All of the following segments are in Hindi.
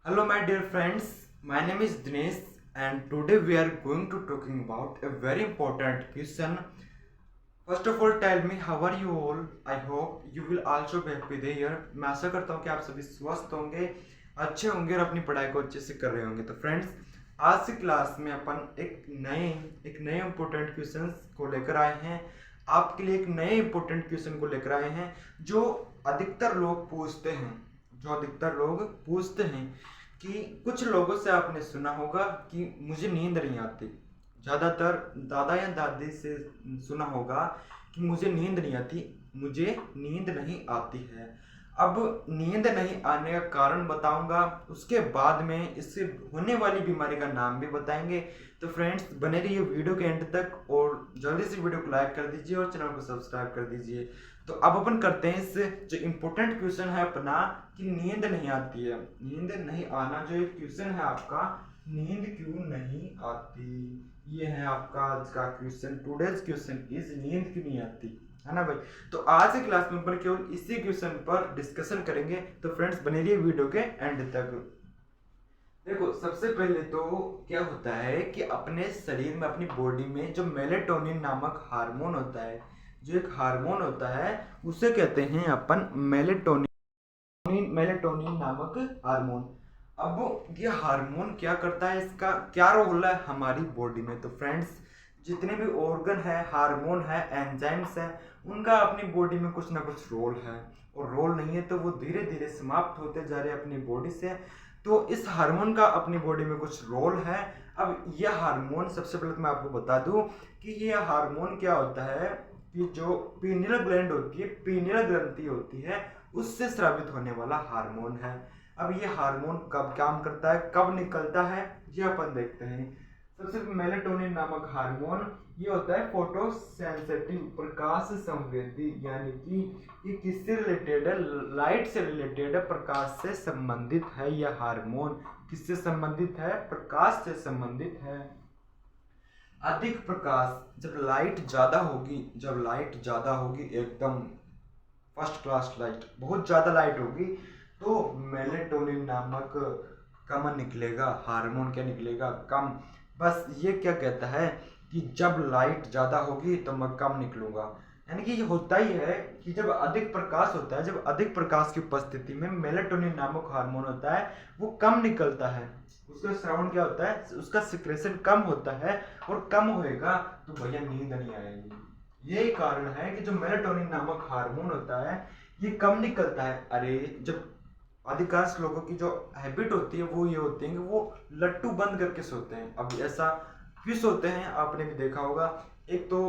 Hello my dear friends, my name is Dinesh and today we are going to talking about a very important question. First of all tell me how are you all? I hope you will also be happy there. मैं आशा करता हूँ कि आप सभी स्वस्थ होंगे, अच्छे होंगे और अपनी पढ़ाई को अच्छे से कर रहे होंगे। तो फ्रेंड्स आज की क्लास में अपन एक नए इम्पोर्टेंट क्वेश्चंस को लेकर आए हैं। आपके लिए एक नए इम्पोर्टेंट क्वेश्चन को लेकर आए हैं जो अधिकतर लोग पूछते हैं कि कुछ लोगों से आपने सुना होगा कि मुझे नींद नहीं आती। ज़्यादातर दादा या दादी से सुना होगा कि मुझे नींद नहीं आती, मुझे नींद नहीं आती है। अब नींद नहीं आने का कारण बताऊंगा, उसके बाद में इससे होने वाली बीमारी का नाम भी बताएंगे। तो फ्रेंड्स बने रहिए वीडियो के एंड तक और जल्दी से वीडियो को लाइक कर दीजिए और चैनल को सब्सक्राइब कर दीजिए। तो अब अपन करते हैं इस जो इम्पोर्टेंट क्वेश्चन है अपना कि नींद नहीं आती है, नींद नहीं आना जो एक क्वेश्चन है आपका, नींद क्यों नहीं आती, ये है आपका आज का क्वेश्चन। टुडेज क्वेश्चन इज नींद क्यों नहीं आती, है ना भाई। तो आज की क्लास में अपन केवल इसी क्वेश्चन पर डिस्कशन करेंगे। तो फ्रेंड्स बने रहिए वीडियो के एंड तक। देखो सबसे पहले तो क्या होता है कि अपने शरीर में अपनी बॉडी में जो मेलेटोनिन नामक हार्मोन होता है, जो एक हार्मोन होता है उसे कहते हैं अपन मेलेटोनिन मेलेटोनिन नामक हार्मोन। अब ये हार्मोन क्या करता है, इसका क्या रोल है हमारी बॉडी में। तो फ्रेंड्स जितने भी ऑर्गन है, हार्मोन है, एंजाइम्स है, उनका अपनी बॉडी में कुछ ना कुछ रोल है और रोल नहीं है तो वो धीरे धीरे समाप्त होते जा रहे हैं अपनी बॉडी से। तो इस हार्मोन का अपनी बॉडी में कुछ रोल है। अब यह हार्मोन सबसे पहले तो मैं आपको बता दूं कि यह हार्मोन क्या होता है कि जो पीनियल ग्लैंड होती है, पीनियल ग्रंथि होती है, उससे स्रावित होने वाला हार्मोन है। अब ये हार्मोन कब काम करता है, कब निकलता है, ये अपन देखते हैं। सबसे मेलेटोनिन नामक हार्मोन ये होता है फोटो सेंसिटिव, प्रकाश संवेदी, यानी कि ये किससे रिलेटेड है, लाइट से रिलेटेड है, प्रकाश से संबंधित है। यह हार्मोन किससे संबंधित है, प्रकाश से संबंधित है। अधिक प्रकाश जब लाइट ज्यादा होगी, जब लाइट ज्यादा होगी एकदम फर्स्ट क्लास लाइट, बहुत ज़्यादा लाइट होगी तो मेलेटोनिन नामक कम निकलेगा, हार्मोन क्या निकलेगा, कम। बस ये क्या कहता है कि जब लाइट ज़्यादा होगी तो मैं कम निकलूंगा। यानी कि ये होता ही है कि जब अधिक प्रकाश होता है, जब अधिक प्रकाश की उपस्थिति में मेलेटोनिन नामक हार्मोन होता है वो कम निकलता है, उसका श्रवण क्या होता है, उसका सिक्रेशन कम होता है और कम होएगा तो भैया नींद नहीं आएगी। यही कारण है कि जो मेलाटोनिन नामक हार्मोन होता है ये कम निकलता है। अरे जब अधिकांश लोगों की जो हैबिट होती है वो ये होती है कि वो लट्टू बंद करके सोते हैं। अब ऐसा क्यों सोते हैं आपने भी देखा होगा। एक तो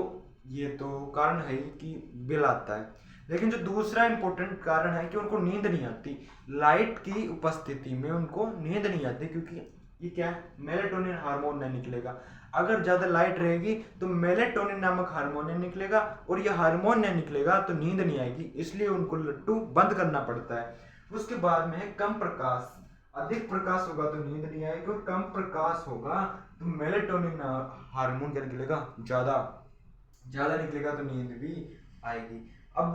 ये तो कारण है ही कि बिल आता है, लेकिन जो दूसरा इंपॉर्टेंट कारण है कि उनको नींद नहीं आती, लाइट की उपस्थिति में उनको नींद नहीं आती, क्योंकि ये क्या है, मेलेटोनिन हार्मोन नहीं निकलेगा। अगर ज़्यादा लाइट रहेगी तो मेलेटोनिन नामक हार्मोन नहीं निकलेगा और ये हार्मोन नहीं निकलेगा तो नींद नहीं आएगी, इसलिए उनको लट्टू बंद करना पड़ता है। उसके बाद में है कम प्रकाश, अधिक प्रकाश होगा तो नींद नहीं आएगी और कम प्रकाश होगा तो मेलेटोनिन हार्मोन क्या निकलेगा, ज़्यादा ज़्यादा निकलेगा तो नींद भी आएगी। अब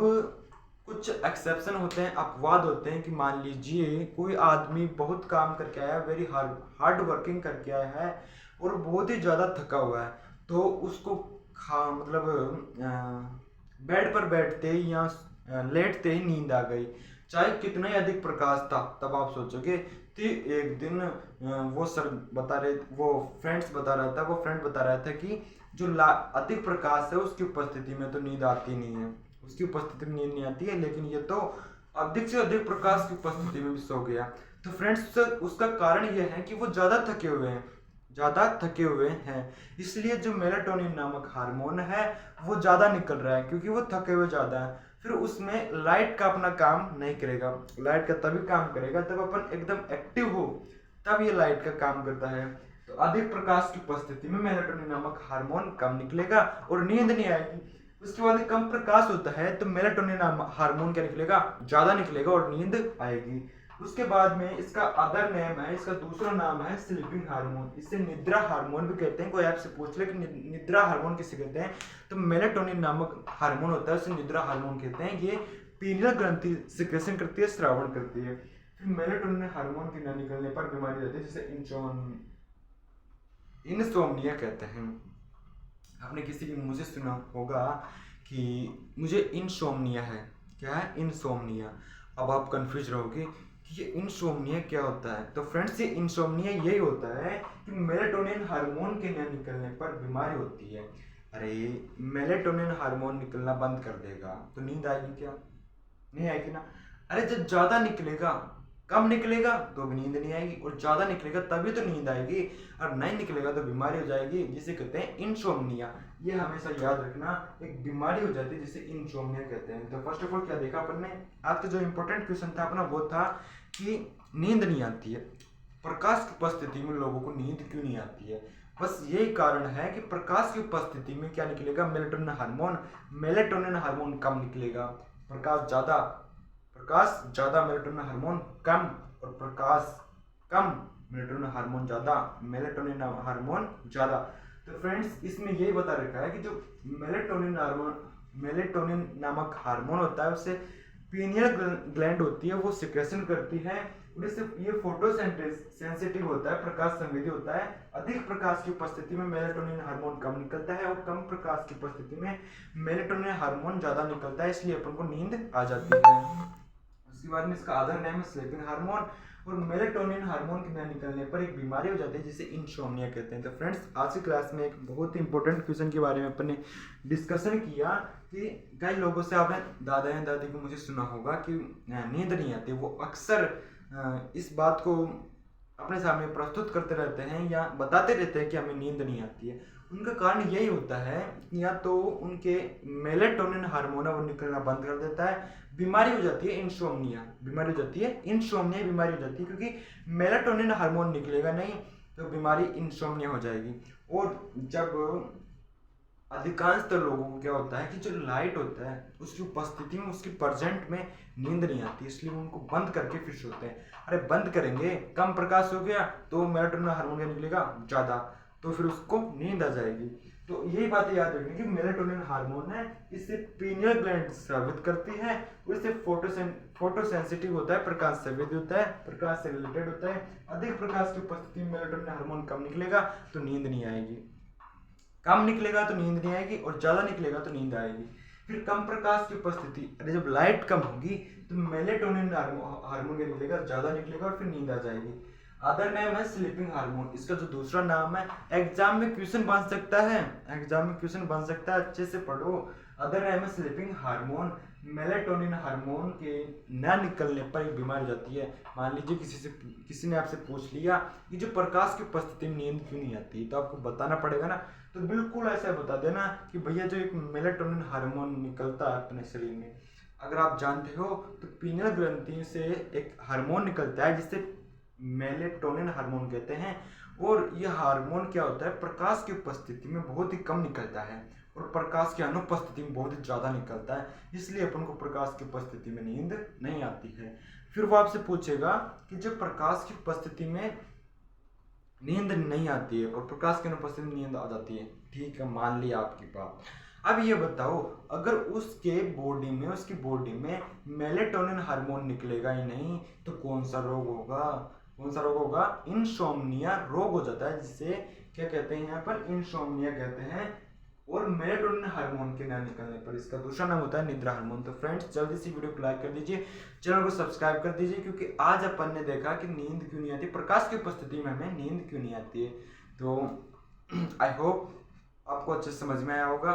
कुछ एक्सेप्शन होते हैं, अपवाद होते हैं कि मान लीजिए कोई आदमी बहुत काम करके आया, वेरी हार्ड वर्किंग करके आया है और बहुत ही ज़्यादा थका हुआ है, तो उसको खा मतलब बेड पर बैठते ही या लेटते ही नींद आ गई, चाहे कितना ही अधिक प्रकाश था। तब आप सोचोगे कि एक दिन वो सर बता रहे, वो फ्रेंड बता रहा था कि जो अधिक प्रकाश है उसकी उपस्थिति में तो नींद आती नहीं है, उसकी उपस्थिति में नींद नहीं आती है, लेकिन ये तो अधिक से अधिक प्रकाश की उपस्थिति में भी सो गया। तो फ्रेंड्स उसका कारण ये है कि वो ज़्यादा थके हुए हैं, इसलिए जो मेलाटोनिन नामक हार्मोन है वो ज़्यादा निकल रहा है क्योंकि वो थके हुए ज़्यादा है। फिर उसमें लाइट का अपना काम नहीं करेगा, लाइट का तभी काम करेगा तब अपन एकदम एक्टिव हो, तब ये लाइट का काम करता है। तो अधिक प्रकाश की उपस्थिति में मेलाटोनिन नामक हार्मोन कम निकलेगा और नींद नहीं आएगी। उसके बाद कम प्रकाश होता है तो मेलाटोनिन हार्मोन क्या निकलेगा, ज़्यादा निकलेगा और नींद आएगी। उसके बाद में इसका अदर नेम है, इसका दूसरा नाम है स्लीपिंग हार्मोन, इसे निद्रा हार्मोन भी कहते हैं। कोई आपसे पूछ ले कि निद्रा हार्मोन किसे कहते हैं, तो मेलाटोनिन नामक हार्मोन होता है उसे निद्रा हार्मोन कहते हैं। ये पीनियल ग्रंथि सिक्रेशन करती है, श्रावण करती है। मेलेटोनिन हार्मोन के न निकलने पर बीमारी होती है, जिसे इंसोम्निया कहते हैं। आपने किसी के मुंह से सुना होगा कि मुझे इंसोम्निया है। क्या है? इंसोम्निया। अब आप कंफ्यूज रहोगे कि ये इंसोम्निया क्या होता है। तो फ्रेंड्स, ये इंसोम्निया यही होता है कि मेलेटोनिन हार्मोन के न निकलने पर बीमारी होती है। अरे, मेलेटोनिन हार्मोन निकलना बंद कर देगा तो नींद आएगी क्या? नहीं आएगी ना। अरे, जब ज्यादा निकलेगा, कम निकलेगा तो भी नींद नहीं आएगी, और ज्यादा निकलेगा तभी तो नींद आएगी, और नहीं निकलेगा तो बीमारी हो जाएगी, जिसे कहते हैं इंसोम्निया। ये हमेशा याद रखना, एक बीमारी हो जाती है जिसे इंसोम्निया कहते हैं। तो फर्स्ट ऑफ ऑल क्या देखा अपन ने? आज का जो इंपॉर्टेंट क्वेश्चन था अपना वो था कि नींद नहीं आती है, प्रकाश की उपस्थिति में लोगों को नींद क्यों नहीं आती है। बस यही कारण है कि प्रकाश की उपस्थिति में क्या निकलेगा? मेलेटोनिन हार्मोन कम निकलेगा। प्रकाश ज्यादा मेलेटोनिन हार्मोन कम, और प्रकाश कम मेलेटोनिन हार्मोन ज्यादा, मेलेटोनिन हार्मोन ज्यादा। तो फ्रेंड्स, इसमें यही बता रखा है कि जो मेलेटोनिन नामक हार्मोन होता है उससे पीनियल ग्लैंड होती है, वो सिक्रेशन करती है, और इससे ये फोटो सेंसिटिव होता है, प्रकाश संवेदी होता है। अधिक प्रकाश की उपस्थिति में मेलेटोनिन हार्मोन कम निकलता है, और कम प्रकाश की उपस्थिति में मेलेटोनिन हार्मोन ज्यादा निकलता है, इसलिए अपन को नींद आ जाती है। उसके बाद में इसका अदर नेम है स्लीपिंग हार्मोन, और मेलेटोनिन हार्मोन के न निकलने पर एक बीमारी हो जाती है जिसे इंसोम्निया कहते हैं। तो फ्रेंड्स, आज की क्लास में एक बहुत ही इंपॉर्टेंट क्वेश्चन के बारे में अपन ने डिस्कशन किया कि कई लोगों से आपने दादा या दादी को मुझे सुना होगा कि नींद नहीं आती। वो अक्सर इस बात को अपने सामने प्रस्तुत करते रहते हैं या बताते रहते हैं कि हमें नींद नहीं आती है। उनका कारण यही होता है कि या तो उनके मेलेटोनिन हार्मोन वो निकलना बंद कर देता है, बीमारी हो जाती है इंसोम्निया, बीमारी हो जाती है क्योंकि मेलेटोनिन हार्मोन निकलेगा नहीं तो बीमारी इंसोम्निया हो जाएगी। और जब अधिकांशतर लोगों को क्या होता है कि जो लाइट होता है उसकी उपस्थिति में, उसकी प्रेजेंट में नींद नहीं आती, इसलिए उनको बंद करके फिर सोते हैं। अरे, बंद करेंगे, कम प्रकाश हो गया तो मेलेटोनिन हार्मोन क्या निकलेगा? ज्यादा, तो फिर उसको नींद आ जाएगी। तो यही बात याद रखनी कि मेलेटोनिन हार्मोन है, इससे पीनियल ग्लैंड स्रावित करती है, और इससे फोटो सेंसिटिव होता है, प्रकाश संवेदी होता है, प्रकाश से रिलेटेड होता है। अधिक प्रकाश की उपस्थिति में मेलेटोनिन हार्मोन कम निकलेगा तो नींद नहीं आएगी, कम निकलेगा तो नींद नहीं आएगी, और ज्यादा निकलेगा तो नींद आएगी। फिर कम प्रकाश की उपस्थिति, अरे जब लाइट कम होगी तो मेलेटोनिन हार्मोन निकलेगा, ज्यादा निकलेगा, और फिर नींद आ जाएगी। अदर नेम है स्लीपिंग हार्मोन। इसका जो दूसरा नाम है, एग्जाम में क्वेश्चन बन सकता है, अच्छे से पढ़ो। अदर नेम है स्लीपिंग हार्मोन। मेलेटोनिन हार्मोन के न निकलने पर एक बीमारी हो जाती है। मान लीजिए किसी ने आपसे पूछ लिया कि जो प्रकाश की उपस्थिति में नींद क्यों नहीं आती, तो आपको बताना पड़ेगा ना। तो बिल्कुल ऐसा बता देना कि भैया जो एक मेलेटोनिन हार्मोन निकलता है अपने शरीर में, अगर आप जानते हो तो पीनियल ग्रंथि से एक हार्मोन निकलता है जिसे मेलेटोनिन हार्मोन कहते हैं। और यह हार्मोन क्या होता है? प्रकाश की उपस्थिति में बहुत ही कम निकलता है, और प्रकाश की अनुपस्थिति में बहुत ही ज्यादा निकलता है, इसलिए अपन को प्रकाश की उपस्थिति में नींद नहीं आती है। फिर वो आपसे पूछेगा कि जब प्रकाश की उपस्थिति में नींद नहीं आती है और प्रकाश की अनुपस्थिति में नींद आ जाती है, ठीक है, मान लिया आपकी बात। अब ये बताओ, अगर उसकी बॉडी में मेलेटोनिन हार्मोन निकलेगा ही नहीं तो कौन सा रोग होगा? इंसोम्निया रोग हो जाता है, जिसे क्या कहते हैं यहाँ पर? इंसोम्निया कहते हैं। और मेलेटोनिन हार्मोन के न निकलने पर इसका दूसरा नाम होता है निद्रा हार्मोन। तो फ्रेंड्स, जल्दी से वीडियो को लाइक कर दीजिए, चैनल को सब्सक्राइब कर दीजिए, क्योंकि आज अपन ने देखा कि नींद क्यों नहीं आती, प्रकाश की उपस्थिति में हमें नींद क्यों नहीं आती है। तो आई होप आपको अच्छे से समझ में आया होगा।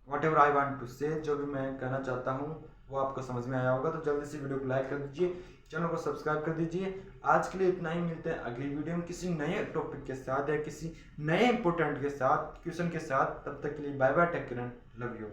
Whatever I want to say, जो भी मैं कहना चाहता हूँ वो आपको समझ में आया होगा। तो जल्दी से वीडियो को लाइक कर दीजिए, चैनल को सब्सक्राइब कर दीजिए। आज के लिए इतना ही, मिलते हैं अगली वीडियो में किसी नए टॉपिक के साथ या किसी नए इंपॉर्टेंट के साथ, क्वेश्चन के साथ। तब तक के लिए bye bye, take care, love you.